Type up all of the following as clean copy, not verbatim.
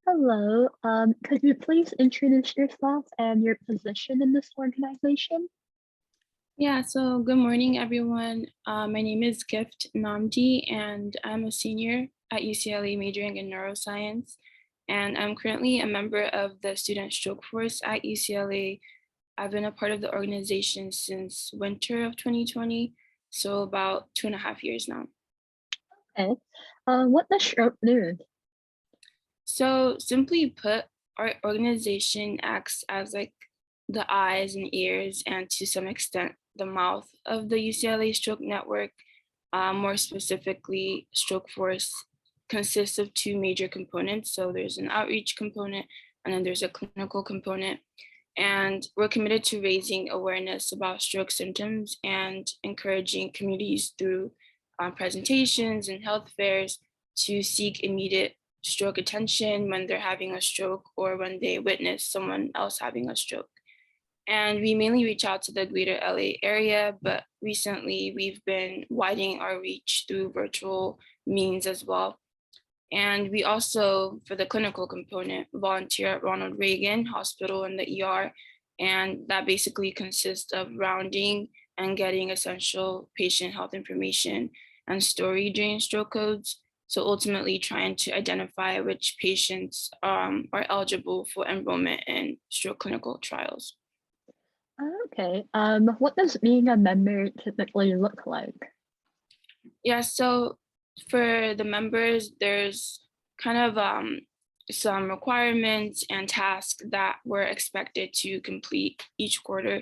Hello, could you please introduce yourself and your position in this organization? Yeah, so good morning, everyone. My name is Gift Namdi, and I'm a senior at UCLA majoring in neuroscience. And I'm currently a member of the Student Stroke Force at UCLA. I've been a part of the organization since winter of 2020, so about 2.5 years now. Okay. What does stroke do? So simply put, our organization acts as like the eyes and ears, and to some extent, the mouth of the UCLA Stroke Network. More specifically, Stroke Force consists of two major components. So there's an outreach component, and then there's a clinical component. And we're committed to raising awareness about stroke symptoms and encouraging communities through presentations and health fairs to seek immediate stroke attention when they're having a stroke or when they witness someone else having a stroke. And we mainly reach out to the greater LA area, but recently we've been widening our reach through virtual means as well. And we also, for the clinical component, volunteer at Ronald Reagan Hospital in the ER. And that basically consists of rounding and getting essential patient health information and story during stroke codes. So ultimately trying to identify which patients are eligible for enrollment in stroke clinical trials. Okay. What does being a member typically look like? Yeah, so for the members, there's kind of some requirements and tasks that we're expected to complete each quarter.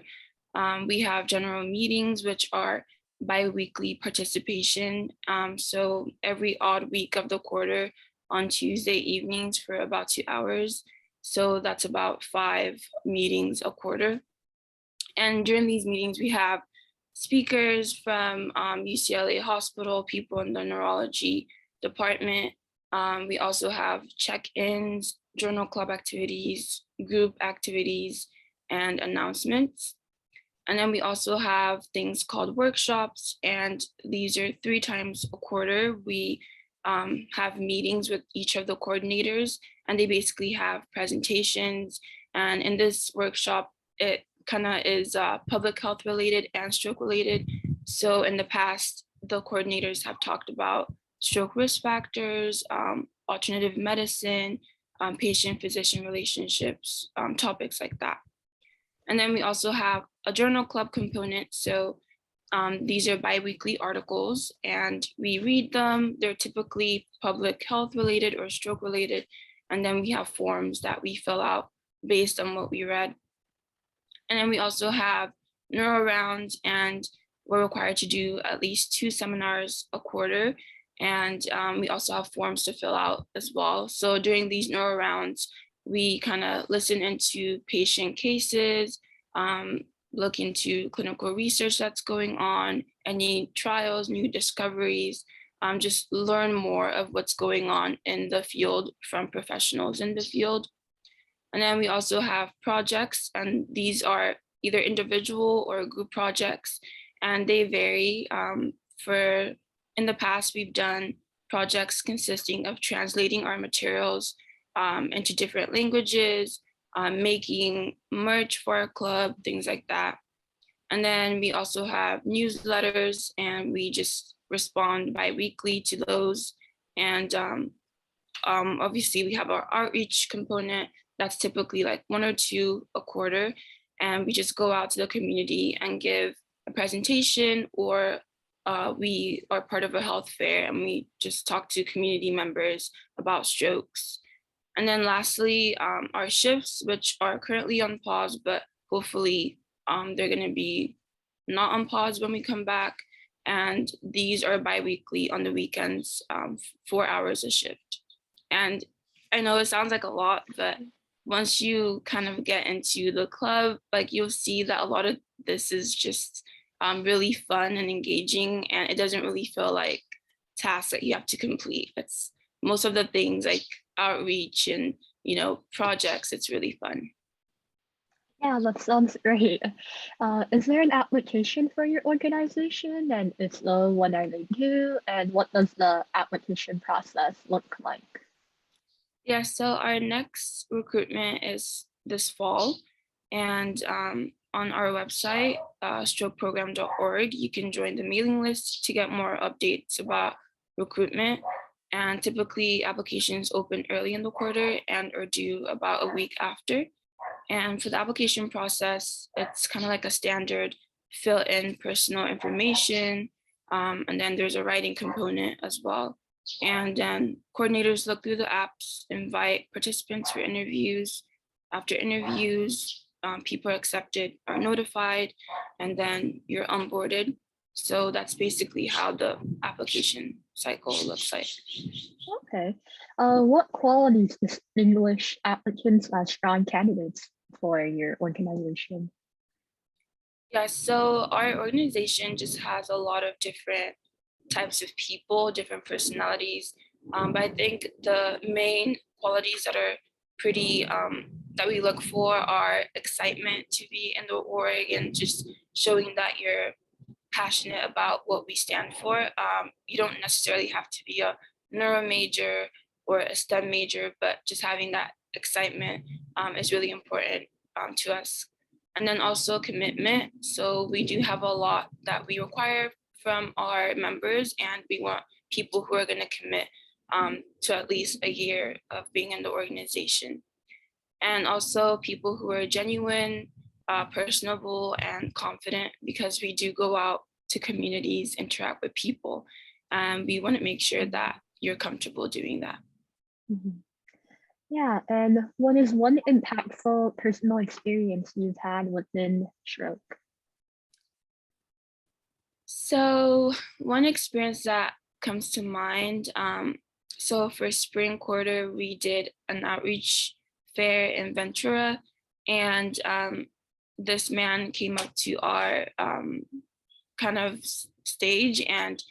We have general meetings, which are bi-weekly participation. So every odd week of the quarter on Tuesday evenings for about 2 hours. So that's about 5 meetings a quarter. And during these meetings, we have speakers from UCLA Hospital, people in the neurology department. We also have check-ins, journal club activities, group activities, and announcements. And then we also have things called workshops, and these are 3 times a quarter. We have meetings with each of the coordinators, and they basically have presentations. And in this workshop, it kind of is public health related and stroke related. So in the past, the coordinators have talked about stroke risk factors, alternative medicine, patient-physician relationships, topics like that. And then we also have a journal club component. So these are bi-weekly articles and we read them. They're typically public health related or stroke related. And then we have forms that we fill out based on what we read. And then we also have neuro rounds, and we're required to do at least 2 seminars a quarter. And we also have forms to fill out as well. So during these neuro rounds, we kind of listen into patient cases, look into clinical research that's going on, any trials, new discoveries, just learn more of what's going on in the field from professionals in the field. And then we also have projects, and these are either individual or group projects, and they vary. For in the past, we've done projects consisting of translating our materials into different languages, making merch for our club, things like that. And then we also have newsletters, and we just respond bi-weekly to those. And obviously, we have our outreach component that's typically like 1 or 2 a quarter. And we just go out to the community and give a presentation, or we are part of a health fair and we just talk to community members about strokes. And then lastly, our shifts, which are currently on pause, but hopefully they're going to be not on pause when we come back. And these are bi-weekly on the weekends, 4 hours a shift. And I know it sounds like a lot, but once you kind of get into the club, like you'll see that a lot of this is just really fun and engaging, and it doesn't really feel like tasks that you have to complete. It's most of the things like outreach and projects. It's really fun. Yeah, that sounds great. Is there an application for your organization? And if so, what are they do? And what does the application process look like? Yeah, so our next recruitment is this fall, and on our website, strokeprogram.org, you can join the mailing list to get more updates about recruitment. And typically, applications open early in the quarter and are due about a week after. And for the application process, it's kind of like a standard fill in personal information, and then there's a writing component as well. And then coordinators look through the apps, invite participants for interviews. After interviews, people are accepted, are notified, and then you're onboarded. So that's basically how the application cycle looks like. Okay. What qualities distinguish applicants as strong candidates for your organization? Yeah, so our organization just has a lot of different types of people, different personalities. But I think the main qualities that are pretty that we look for are excitement to be in the org and just showing that you're passionate about what we stand for. You don't necessarily have to be a neuro major or a STEM major, but just having that excitement is really important to us. And then also commitment. So we do have a lot that we require from our members, and we want people who are going to commit to at least a year of being in the organization. And also people who are genuine, personable, and confident, because we do go out to communities, interact with people, and we want to make sure that you're comfortable doing that. Mhm. Yeah, and what is one impactful personal experience you've had within stroke? So one experience that comes to mind, so for spring quarter, we did an outreach fair in Ventura, and this man came up to our kind of stage, and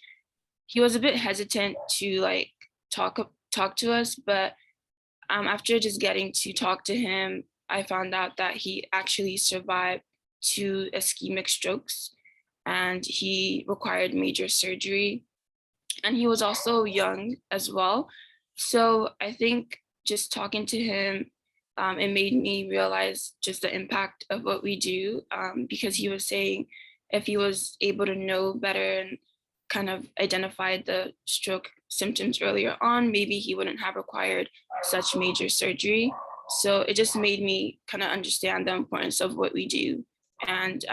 he was a bit hesitant to like talk to us, but after just getting to talk to him, I found out that he actually survived 2 ischemic strokes, and he required major surgery, and he was also young as well. So I think just talking to him, it made me realize just the impact of what we do, because he was saying if he was able to know better and kind of identify the stroke symptoms earlier on, maybe he wouldn't have required such major surgery. So it just made me kind of understand the importance of what we do. And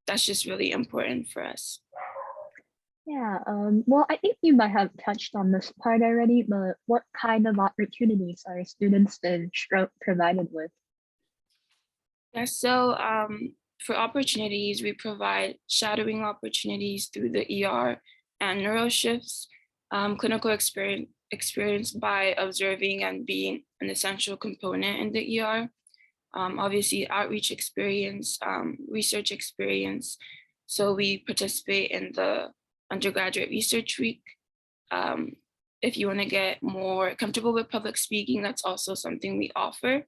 that's just really important for us. Yeah, well, I think you might have touched on this part already, but what kind of opportunities are students in stroke provided with? Yeah, so for opportunities, we provide shadowing opportunities through the ER and neuro shifts, clinical experience by observing and being an essential component in the ER. Obviously, outreach experience, research experience. So we participate in the undergraduate research week. Um, if you want to get more comfortable with public speaking, that's also something we offer.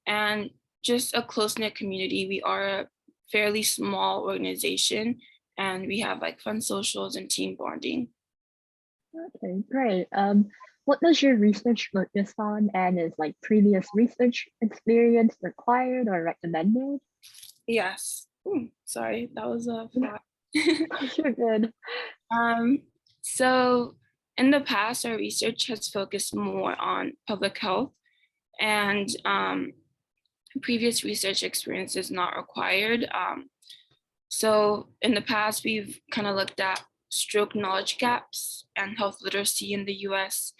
And just a close-knit community. We are a fairly small organization, and we have like fun socials and team bonding. Okay, great. What does your research focus on, and is like previous research experience required or recommended? Yes. Sorry, that was a fly. Sure, good. um, so in the past, our research has focused more on public health, and previous research experience is not required. So in the past, we've kind of looked at stroke knowledge gaps and health literacy in the US.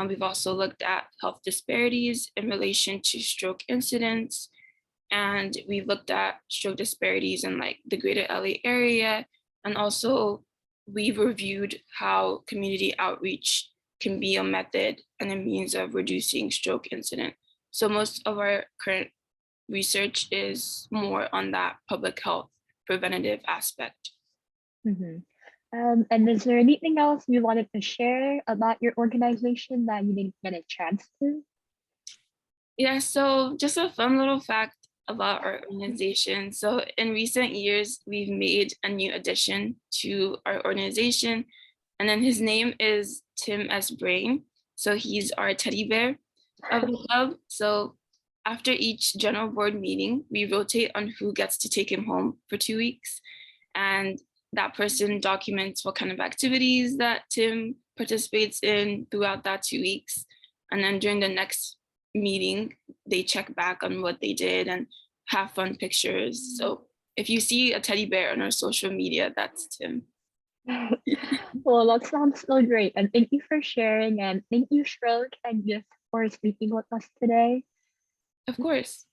We've also looked at health disparities in relation to stroke incidents. And we've looked at stroke disparities in like the greater LA area. And also we've reviewed how community outreach can be a method and a means of reducing stroke incident. So most of our current research is more on that public health preventative aspect. Mhm. And is there anything else you wanted to share about your organization that you didn't get a chance to? Yeah, so just a fun little fact about our organization. So in recent years, we've made a new addition to our organization, and then his name is Tim S. Brain. So he's our teddy bear. of the club. So after each general board meeting, we rotate on who gets to take him home for 2 weeks. And that person documents what kind of activities that Tim participates in throughout that 2 weeks. And then during the next meeting, they check back on what they did and have fun pictures. So if you see a teddy bear on our social media, that's Tim. Well, that sounds so great. And thank you for sharing. And thank you, Shrilk, and just for speaking with us today. Of course.